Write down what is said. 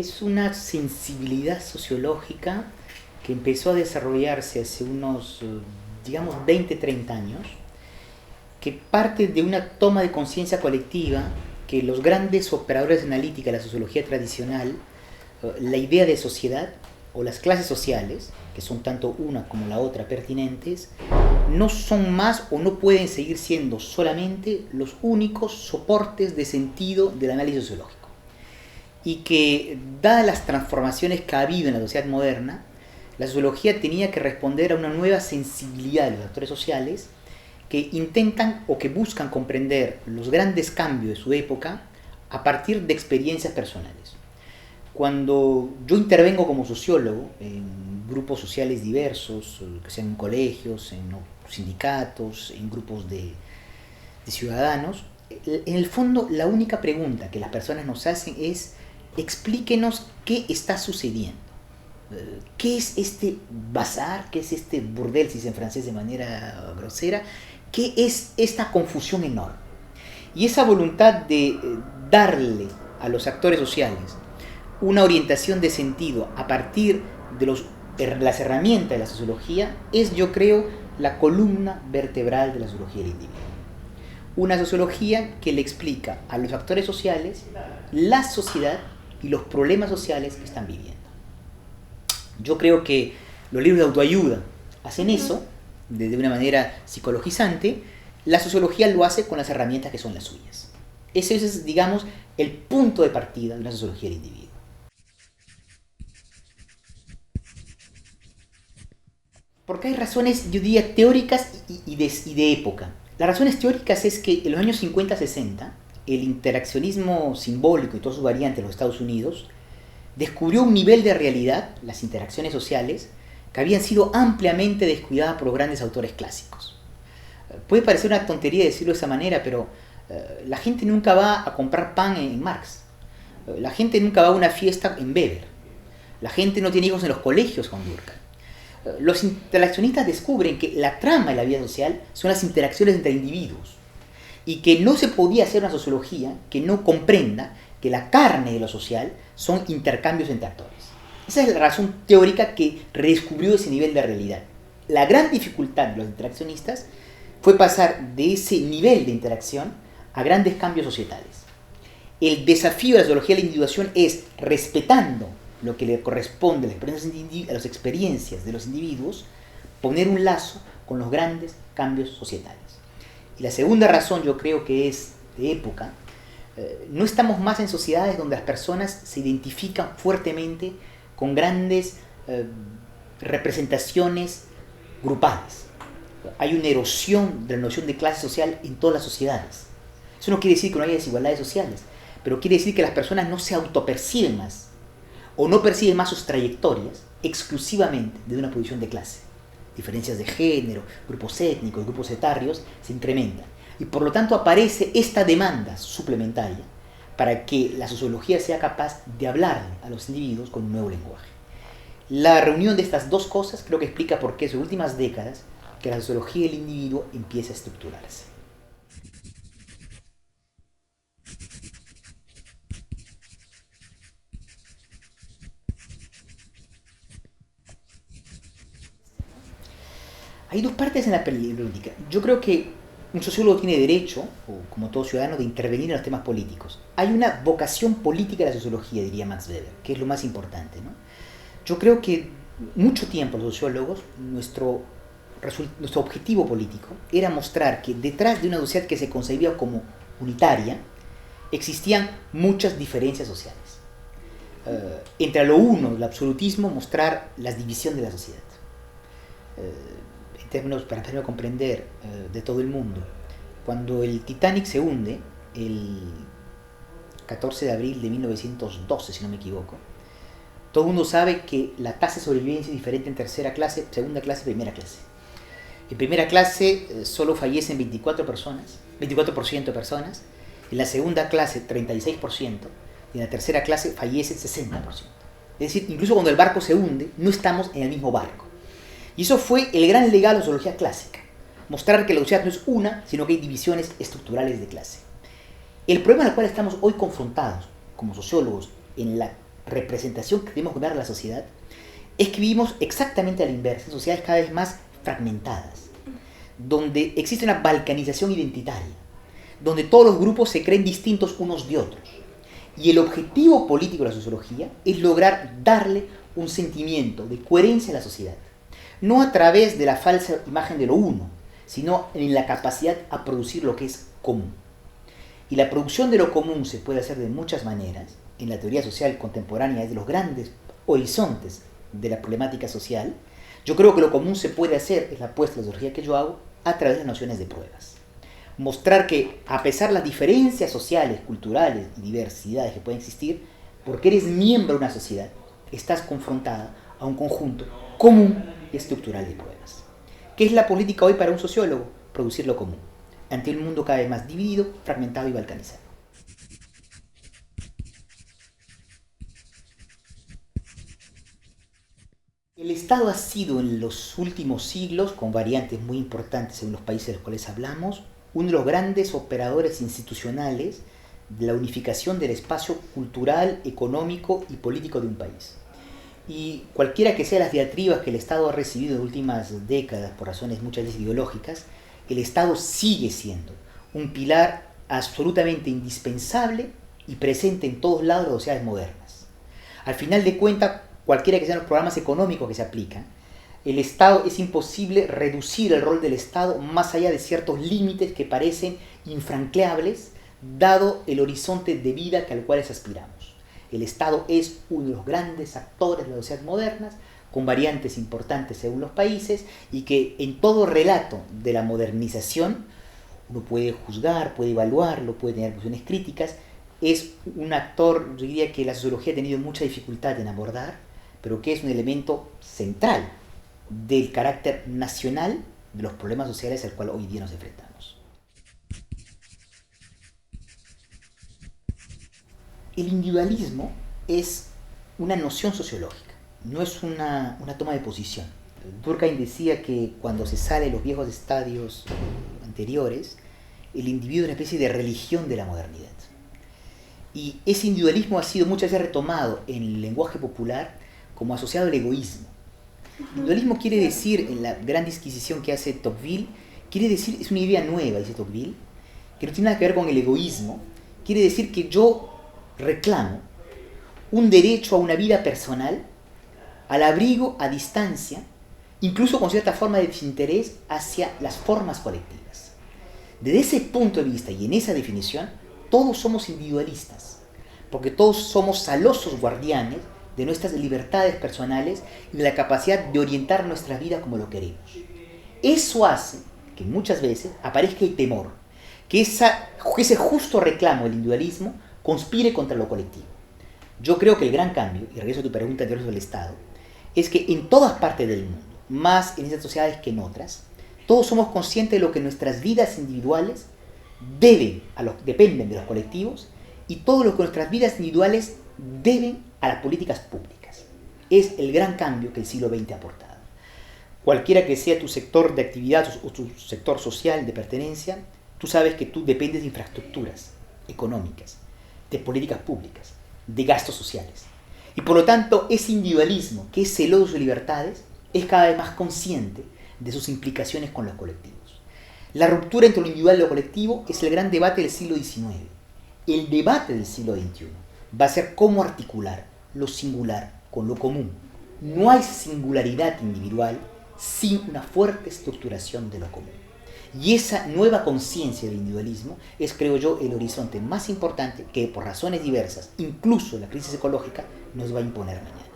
es una sensibilidad sociológica que empezó a desarrollarse hace unos, digamos, 20, 30 años, que parte de una toma de conciencia colectiva que los grandes operadores de analítica de la sociología tradicional, la idea de sociedad o las clases sociales, que son tanto una como la otra pertinentes, no son más o no pueden seguir siendo solamente los únicos soportes de sentido del análisis sociológico. Y que, dadas las transformaciones que ha habido en la sociedad moderna, la sociología tenía que responder a una nueva sensibilidad de los actores sociales que intentan o que buscan comprender los grandes cambios de su época a partir de experiencias personales. Cuando yo intervengo como sociólogo en grupos sociales diversos, que sean en colegios, en sindicatos, en grupos de ciudadanos, en el fondo la única pregunta que las personas nos hacen es: explíquenos qué está sucediendo. ¿Qué es este bazar? ¿Qué es este burdel, si se dice en francés de manera grosera? ¿Qué es esta confusión enorme? Y esa voluntad de darle a los actores sociales una orientación de sentido a partir de las herramientas de la sociología es, yo creo, la columna vertebral de la sociología del individuo. Una sociología que le explica a los actores sociales la sociedad y los problemas sociales que están viviendo. Yo creo que los libros de autoayuda hacen eso de una manera psicologizante. La sociología lo hace con las herramientas que son las suyas. Ese es, digamos, el punto de partida de la sociología del individuo. Porque hay razones, yo diría, teóricas y de época. Las razones teóricas es que en los años 50-60, el interaccionismo simbólico y todas sus variantes en los Estados Unidos descubrió un nivel de realidad, las interacciones sociales, que habían sido ampliamente descuidadas por los grandes autores clásicos. Puede parecer una tontería decirlo de esa manera, pero la gente nunca va a comprar pan en Marx. La gente nunca va a una fiesta en Weber. La gente no tiene hijos en los colegios con Durkheim. Los interaccionistas descubren que la trama de la vida social son las interacciones entre individuos y que no se podía hacer una sociología que no comprenda que la carne de lo social son intercambios entre actores. Esa es la razón teórica que redescubrió ese nivel de realidad. La gran dificultad de los interaccionistas fue pasar de ese nivel de interacción a grandes cambios societales. El desafío de la sociología de la individuación es, respetando lo que le corresponde a las experiencias de los individuos, poner un lazo con los grandes cambios societales. Y la segunda razón, yo creo que es de época. No estamos más en sociedades donde las personas se identifican fuertemente con grandes representaciones grupales. Hay una erosión de la noción de clase social en todas las sociedades. Eso no quiere decir que no haya desigualdades sociales, pero quiere decir que las personas no se autoperciben más o no perciben más sus trayectorias exclusivamente desde una posición de clase. Diferencias de género, grupos étnicos, grupos etarios se incrementan. Y por lo tanto aparece esta demanda suplementaria para que la sociología sea capaz de hablarle a los individuos con un nuevo lenguaje. La reunión de estas dos cosas creo que explica por qué en las últimas décadas que la sociología del individuo empieza a estructurarse. Hay dos partes en la política. Yo creo que un sociólogo tiene derecho, o como todo ciudadano, de intervenir en los temas políticos. Hay una vocación política de la sociología, diría Max Weber, que es lo más importante, ¿no? Yo creo que mucho tiempo los sociólogos, nuestro objetivo político era mostrar que detrás de una sociedad que se concebía como unitaria, existían muchas diferencias sociales. Entre lo uno, el absolutismo, mostrar la división de la sociedad. En términos, para hacerlo comprender de todo el mundo, cuando el Titanic se hunde, el 14 de abril de 1912, si no me equivoco, todo el mundo sabe que la tasa de sobrevivencia es diferente en tercera clase, segunda clase y primera clase. En primera clase solo fallecen 24% de personas, en la segunda clase 36%, y en la tercera clase fallecen 60%. Es decir, incluso cuando el barco se hunde, no estamos en el mismo barco. Y eso fue el gran legado de la sociología clásica, mostrar que la sociedad no es una, sino que hay divisiones estructurales de clase. El problema al cual estamos hoy confrontados como sociólogos en la representación que debemos dar a la sociedad es que vivimos exactamente a la inversa, en sociedades cada vez más fragmentadas, donde existe una balcanización identitaria, donde todos los grupos se creen distintos unos de otros. Y el objetivo político de la sociología es lograr darle un sentimiento de coherencia a la sociedad, no a través de la falsa imagen de lo uno, sino en la capacidad a producir lo que es común. Y la producción de lo común se puede hacer de muchas maneras. En la teoría social contemporánea es de los grandes horizontes de la problemática social. Yo creo que lo común se puede hacer, es la apuesta de la sociología que yo hago, a través de nociones de pruebas. Mostrar que a pesar de las diferencias sociales, culturales y diversidades que pueden existir, porque eres miembro de una sociedad, estás confrontada a un conjunto común y estructural de pruebas. ¿Qué es la política hoy para un sociólogo? Producir lo común, ante un mundo cada vez más dividido, fragmentado y balcanizado. El Estado ha sido en los últimos siglos, con variantes muy importantes en los países de los cuales hablamos, uno de los grandes operadores institucionales de la unificación del espacio cultural, económico y político de un país. Y cualquiera que sean las diatribas que el Estado ha recibido en las últimas décadas por razones muchas veces ideológicas, el Estado sigue siendo un pilar absolutamente indispensable y presente en todos lados de las sociedades modernas. Al final de cuentas, cualquiera que sean los programas económicos que se aplican, el Estado es imposible reducir el rol del Estado más allá de ciertos límites que parecen infranqueables, dado el horizonte de vida al cual aspiramos. El Estado es uno de los grandes actores de las sociedades modernas, con variantes importantes según los países, y que en todo relato de la modernización, uno puede juzgar, puede evaluarlo, puede tener posiciones críticas, es un actor, yo diría que la sociología ha tenido mucha dificultad en abordar, pero que es un elemento central del carácter nacional de los problemas sociales al cual hoy día nos enfrentamos. El individualismo es una noción sociológica, no es una toma de posición. Durkheim decía que cuando se sale de los viejos estadios anteriores, el individuo es una especie de religión de la modernidad. Y ese individualismo ha sido muchas veces retomado en el lenguaje popular como asociado al egoísmo. Individualismo quiere decir, en la gran disquisición que hace Tocqueville, quiere decir, es una idea nueva, dice Tocqueville, que no tiene nada que ver con el egoísmo. Quiere decir que yo reclamo un derecho a una vida personal, al abrigo a distancia, incluso con cierta forma de desinterés hacia las formas colectivas. Desde ese punto de vista y en esa definición, todos somos individualistas, porque todos somos celosos guardianes de nuestras libertades personales y de la capacidad de orientar nuestra vida como lo queremos. Eso hace que muchas veces aparezca el temor, que ese justo reclamo del individualismo conspire contra lo colectivo. Yo creo que el gran cambio, y regreso a tu pregunta anterior sobre el Estado, es que en todas partes del mundo, más en esas sociedades que en otras, todos somos conscientes de lo que nuestras vidas individuales dependen de los colectivos, y todo lo que nuestras vidas individuales deben a las políticas públicas. Es el gran cambio que el siglo XX ha aportado. Cualquiera que sea tu sector de actividad o tu sector social de pertenencia, tú sabes que tú dependes de infraestructuras económicas, de políticas públicas, de gastos sociales. Y por lo tanto, ese individualismo que es celoso de sus libertades es cada vez más consciente de sus implicaciones con los colectivos. La ruptura entre lo individual y lo colectivo es el gran debate del siglo XIX. El debate del siglo XXI va a ser cómo articular lo singular con lo común. No hay singularidad individual sin una fuerte estructuración de lo común. Y esa nueva conciencia del individualismo es, creo yo, el horizonte más importante que por razones diversas, incluso la crisis ecológica, nos va a imponer mañana.